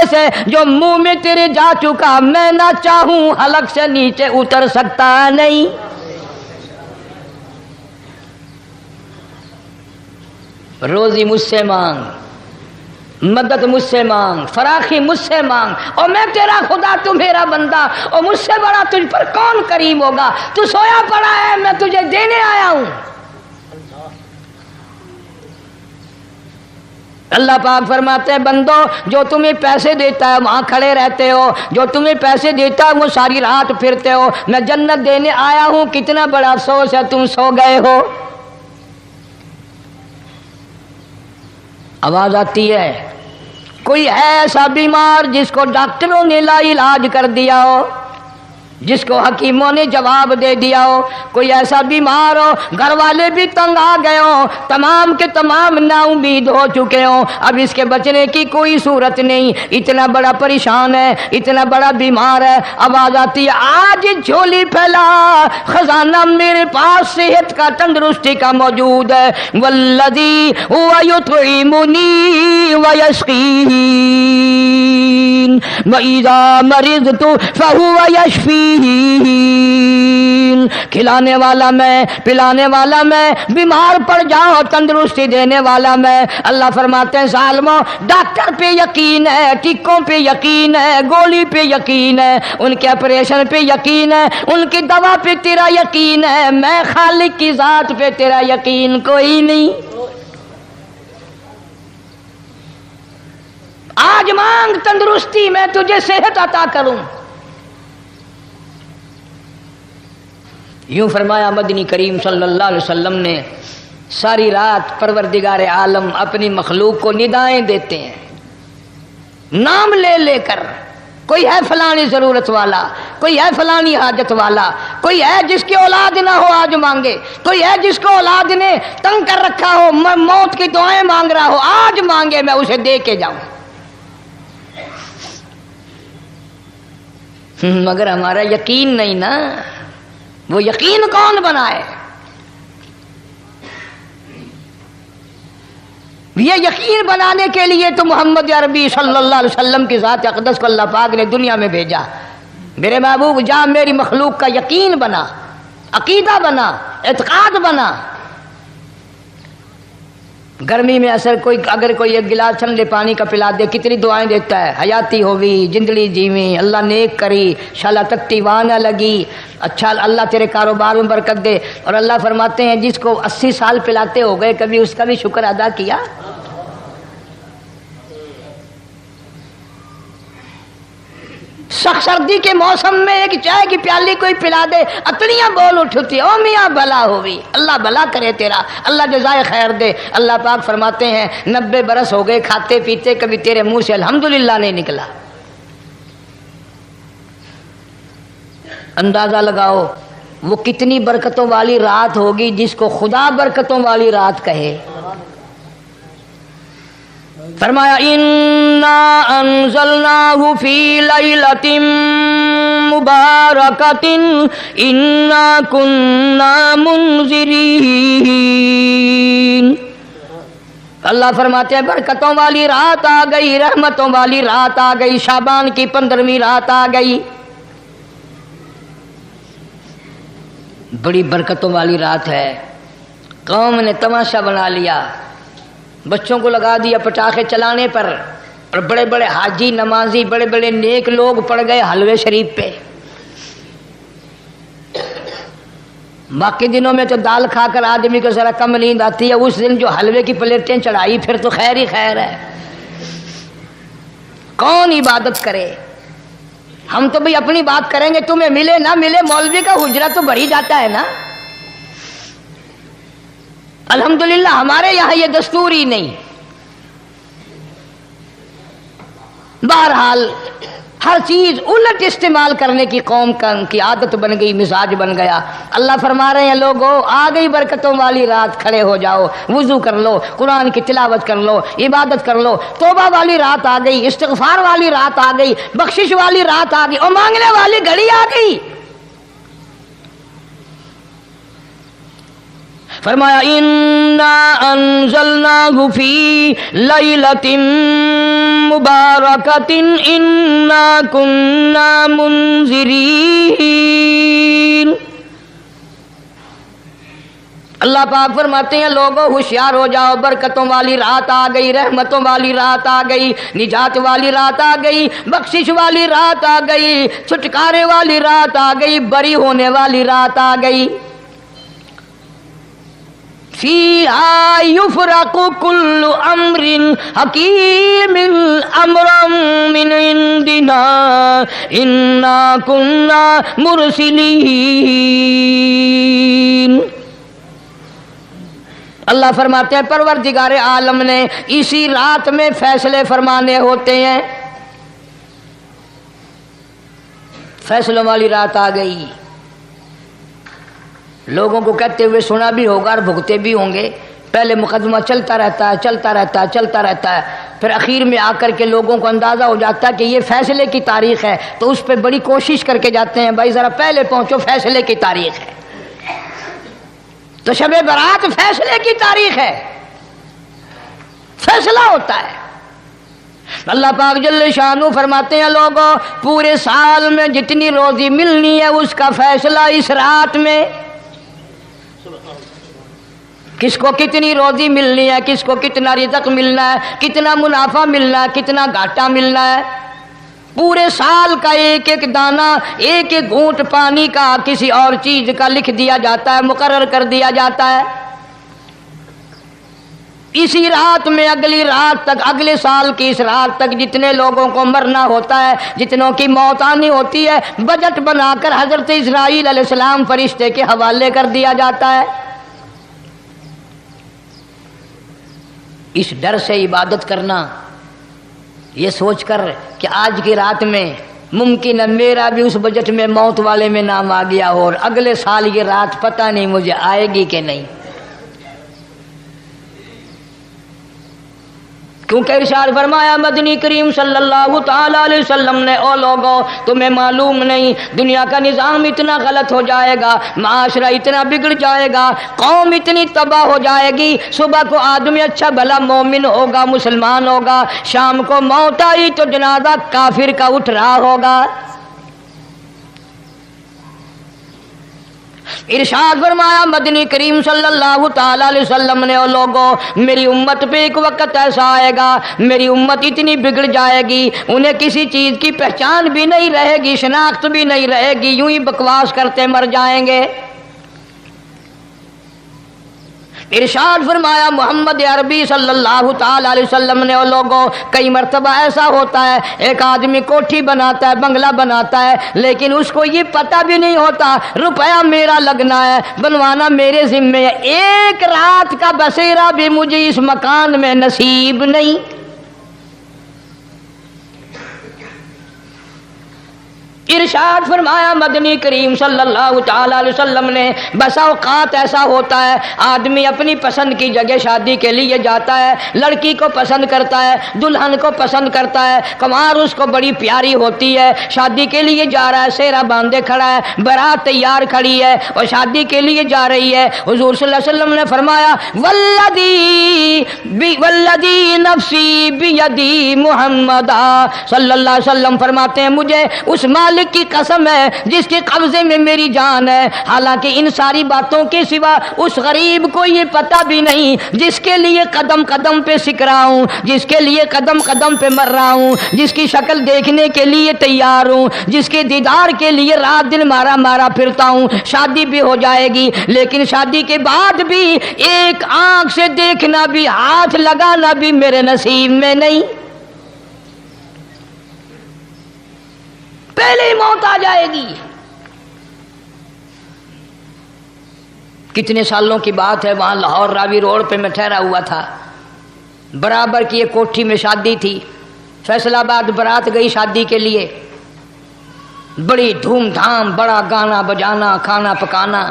سے جو منہ میں تیرے جا چکا، میں نہ چاہوں حلق سے نیچے اتر سکتا نہیں۔ روزی مجھ سے مانگ، مدد مجھ سے مانگ، فراخی مجھ سے مانگ، اور میں تیرا خدا، تو میرا بندہ، اور مجھ سے بڑا تجھ پر کون کریم ہوگا؟ تو سویا پڑا ہے، میں تجھے دینے آیا ہوں۔ اللہ پاک فرماتے ہیں بندو، جو تمہیں پیسے دیتا ہے وہاں کھڑے رہتے ہو، جو تمہیں پیسے دیتا ہے وہ ساری رات پھرتے ہو، میں جنت دینے آیا ہوں، کتنا بڑا افسوس ہے تم سو گئے ہو۔ آواز آتی ہے، کوئی ہے ایسا بیمار جس کو ڈاکٹروں نے لا علاج کر دیا ہو، جس کو حکیموں نے جواب دے دیا ہو؟ کوئی ایسا بیمار ہو، گھر والے بھی تنگ آ گئے ہوں، تمام کے تمام نا امید ہو چکے ہوں، اب اس کے بچنے کی کوئی صورت نہیں، اتنا بڑا پریشان ہے، اتنا بڑا بیمار ہے۔ آواز آتی ہے، آج جھولی پھیلا، خزانہ میرے پاس صحت کا، تندرستی کا موجود ہے۔ والذی هو یطعمنی ویسقین وَإِذَا مَرِضْتُ فَهُوَ یشفین۔ کھلانے والا میں، پلانے والا میں، بیمار پڑ جاؤ تندرستی دینے والا میں۔ اللہ فرماتے ہیں ظالموں، ڈاکٹر پہ یقین ہے، ٹیکوں پہ یقین ہے، گولی پہ یقین ہے، ان کے آپریشن پہ یقین ہے، ان کی دوا پہ تیرا یقین ہے، میں خالق کی ذات پہ تیرا یقین کوئی نہیں۔ آج مانگ تندرستی، میں تجھے صحت عطا کروں۔ یوں فرمایا مدنی کریم صلی اللہ علیہ وسلم نے، ساری رات پروردگار عالم اپنی مخلوق کو ندائیں دیتے ہیں، نام لے لے کر، کوئی ہے فلانی ضرورت والا، کوئی ہے فلانی حاجت والا، کوئی ہے جس کی اولاد نہ ہو آج مانگے، کوئی ہے جس کو اولاد نے تنگ کر رکھا ہو، موت کی دعائیں مانگ رہا ہو، آج مانگے میں اسے دے کے جاؤں۔ مگر ہمارا یقین نہیں نا، وہ یقین کون بنائے؟ یہ یقین بنانے کے لیے تو محمد عربی صلی اللہ علیہ وسلم کی ذات اقدس کو اللہ پاک نے دنیا میں بھیجا۔ میرے محبوب جا میری مخلوق کا یقین بنا، عقیدہ بنا، اعتقاد بنا۔ گرمی میں اگر کوئی ایک گلاس ٹھنڈے پانی کا پلا دے، کتنی دعائیں دیتا ہے، حیاتی ہوئی، جندڑی جیویں، اللہ نیک کری، شالا تکتی وہاں نہ لگی، اچھا اللہ تیرے کاروبار میں برکت دے۔ اور اللہ فرماتے ہیں جس کو 80 سال پلاتے ہو گئے، کبھی اس کا بھی شکر ادا کیا؟ سخت سردی کے موسم میں ایک چائے کی پیالی کوئی پلا دے، اتنیاں بول اٹھتی، او میاں بھلا ہوئی، اللہ بھلا کرے تیرا، اللہ جزائے خیر دے۔ اللہ پاک فرماتے ہیں 90 برس ہو گئے کھاتے پیتے، کبھی تیرے منہ سے الحمدللہ نہیں نکلا۔ اندازہ لگاؤ وہ کتنی برکتوں والی رات ہوگی جس کو خدا برکتوں والی رات کہے۔ فرمایا انا انزلناہ فی لیلۃ مبارکۃ انا کنا منذرین۔ اللہ فرماتے ہیں برکتوں والی رات آ گئی، رحمتوں والی رات آ گئی، شعبان کی 15ویں رات آ گئی، بڑی برکتوں والی رات ہے۔ قوم نے تماشا بنا لیا، بچوں کو لگا دیا پٹاخے چلانے پر، اور بڑے بڑے حاجی نمازی، بڑے بڑے نیک لوگ پڑ گئے حلوے شریف پہ۔ باقی دنوں میں تو دال کھا کر آدمی کو ذرا کم نیند آتی ہے، اس دن جو حلوے کی پلیٹیں چڑھائی پھر تو خیر ہی خیر ہے۔ کون عبادت کرے؟ ہم تو بھئی اپنی بات کریں گے، تمہیں ملے نہ ملے، مولوی کا حجرہ تو بڑھ ہی جاتا ہے نا۔ الحمدللہ ہمارے یہاں یہ دستور ہی نہیں۔ بہرحال ہر چیز الٹ استعمال کرنے کی قوم کی عادت بن گئی، مزاج بن گیا۔ اللہ فرما رہے ہیں لوگوں آ گئی برکتوں والی رات، کھڑے ہو جاؤ، وضو کر لو، قرآن کی تلاوت کر لو، عبادت کر لو، توبہ والی رات آ گئی، استغفار والی رات آ گئی، بخشش والی رات آ گئی، اور مانگنے والی گھڑی آ گئی۔ فرمایا انا انزلناہ فی لیلۃ مبارکۃ انا کنا منذرین۔ اللہ پاک فرماتے ہیں لوگوں ہوشیار ہو جاؤ، برکتوں والی رات آ گئی، رحمتوں والی رات آ گئی، نجات والی رات آ گئی، بخشش والی رات آ گئی، چھٹکارے والی رات آ گئی، بری ہونے والی رات آ گئی۔ فیہا یفرق کل امر حکیم امرا من عندنا انا کنا مرسلین۔ اللہ فرماتے ہیں پروردگار عالم نے اسی رات میں فیصلے فرمانے ہوتے ہیں۔ فیصلوں والی رات آ گئی، لوگوں کو کہتے ہوئے سنا بھی ہوگا اور بھگتے بھی ہوں گے۔ پہلے مقدمہ چلتا رہتا ہے، چلتا رہتا ہے، چلتا رہتا ہے، پھر اخیر میں آ کر کے لوگوں کو اندازہ ہو جاتا ہے کہ یہ فیصلے کی تاریخ ہے، تو اس پہ بڑی کوشش کر کے جاتے ہیں بھائی ذرا پہلے پہنچو، فیصلے کی تاریخ ہے۔ تو شب برات فیصلے کی تاریخ ہے، فیصلہ ہوتا ہے۔ اللہ پاک جل شانہ فرماتے ہیں لوگوں پورے سال میں جتنی روزی ملنی ہے اس کا فیصلہ اس رات میں۔ کس کو کتنی روزی ملنی ہے، کس کو کتنا رزق ملنا ہے، کتنا منافع ملنا ہے، کتنا گھاٹا ملنا ہے، پورے سال کا ایک ایک دانہ، ایک ایک گھونٹ پانی کا، کسی اور چیز کا لکھ دیا جاتا ہے، مقرر کر دیا جاتا ہے۔ اسی رات میں اگلی رات تک، اگلے سال کی اس رات تک جتنے لوگوں کو مرنا ہوتا ہے، جتنوں کی موت آنی ہوتی ہے، بجٹ بنا کر حضرت اسرائیل علیہ السلام فرشتے کے حوالے کر دیا جاتا ہے۔ اس ڈر سے عبادت کرنا، یہ سوچ کر کہ آج کی رات میں ممکن ہے میرا بھی اس بجٹ میں موت والے میں نام آ گیا ہو، اور اگلے سال یہ رات پتہ نہیں مجھے آئے گی کہ نہیں، کیونکہ ارشاد فرمایا مدنی کریم صلی اللہ تعالی علیہ وسلم نے او لوگوں تمہیں معلوم نہیں دنیا کا نظام اتنا غلط ہو جائے گا، معاشرہ اتنا بگڑ جائے گا، قوم اتنی تباہ ہو جائے گی، صبح کو آدمی اچھا بھلا مومن ہوگا، مسلمان ہوگا، شام کو موت آئی تو جنازہ کافر کا اٹھ رہا ہوگا۔ ارشاد فرمایا مدنی کریم صلی اللہ تعالی علیہ وسلم نے او لوگوں میری امت پہ ایک وقت ایسا آئے گا، میری امت اتنی بگڑ جائے گی، انہیں کسی چیز کی پہچان بھی نہیں رہے گی، شناخت بھی نہیں رہے گی، یوں ہی بکواس کرتے مر جائیں گے۔ ارشاد فرمایا محمد عربی صلی اللہ تعالی علیہ وسلم نے لوگوں کئی مرتبہ ایسا ہوتا ہے ایک آدمی کوٹھی بناتا ہے، بنگلہ بناتا ہے، لیکن اس کو یہ پتہ بھی نہیں ہوتا روپیہ میرا لگنا ہے، بنوانا میرے ذمے ہے، ایک رات کا بسیرا بھی مجھے اس مکان میں نصیب نہیں۔ ارشاد فرمایا مدنی کریم صلی اللہ تعالی علیہ وسلم نے بسا اوقات ایسا ہوتا ہے آدمی اپنی پسند کی جگہ شادی کے لیے جاتا ہے، لڑکی کو پسند کرتا ہے، دلہن کو پسند کرتا ہے، کمار اس کو بڑی پیاری ہوتی ہے، شادی کے لیے جا رہا ہے، سہرا باندھے کھڑا ہے، بارات تیار کھڑی ہے اور شادی کے لیے جا رہی ہے۔ حضور صلی اللہ علیہ وسلم نے فرمایا والذی نفسی بیدی محمد صلی اللہ علیہ وسلم فرماتے ہیں مجھے اس مالک کی قسم ہے جس کے قبضے میں میری جان ہے، حالانکہ ان ساری باتوں کے سوا اس غریب کو یہ پتہ بھی نہیں جس کے لیے قدم قدم پہ سیکھ رہا ہوں، جس کے لیے قدم قدم پہ مر رہا ہوں، جس کی شکل دیکھنے کے لیے تیار ہوں، جس کے دیدار کے لیے رات دن مارا مارا پھرتا ہوں۔ شادی بھی ہو جائے گی لیکن شادی کے بعد بھی ایک آنکھ سے دیکھنا بھی، ہاتھ لگانا بھی میرے نصیب میں نہیں، پہلے ہی موت آ جائے گی۔ کتنے سالوں کی بات ہے، وہاں لاہور راوی روڈ پہ میں ٹھہرا ہوا تھا، برابر کی ایک کوٹھی میں شادی تھی، فیصل آباد برات گئی شادی کے لیے، بڑی دھوم دھام، بڑا گانا بجانا، کھانا پکانا،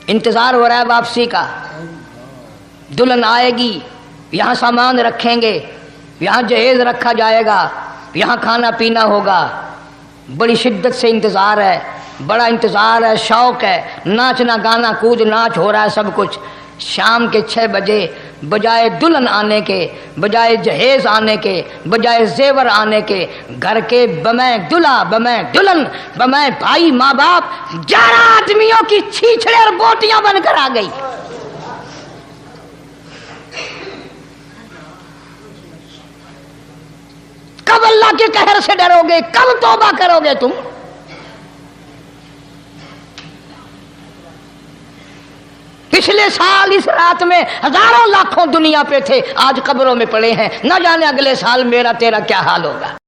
انتظار ہو رہا ہے واپسی کا، دلہن آئے گی، یہاں سامان رکھیں گے، یہاں جہیز رکھا جائے گا، یہاں کھانا پینا ہوگا، بڑی شدت سے انتظار ہے۔ بڑا انتظار ہے، شوق ہے، ناچنا گانا کود ناچ ہو رہا ہے سب کچھ۔ شام کے 6 بجے بجائے دلہن آنے کے، بجائے جہیز آنے کے، بجائے زیور آنے کے، گھر کے بمیں دلہا بمیں دلہن بمیں بھائی ماں باپ 11 آدمیوں کی چھیچڑے اور بوٹیاں بن کر آ گئی۔ کب اللہ کے قہر سے ڈرو گے؟ کب توبہ کرو گے تم؟ پچھلے سال اس رات میں ہزاروں لاکھوں دنیا پہ تھے، آج قبروں میں پڑے ہیں، نہ جانے اگلے سال میرا تیرا کیا حال ہوگا۔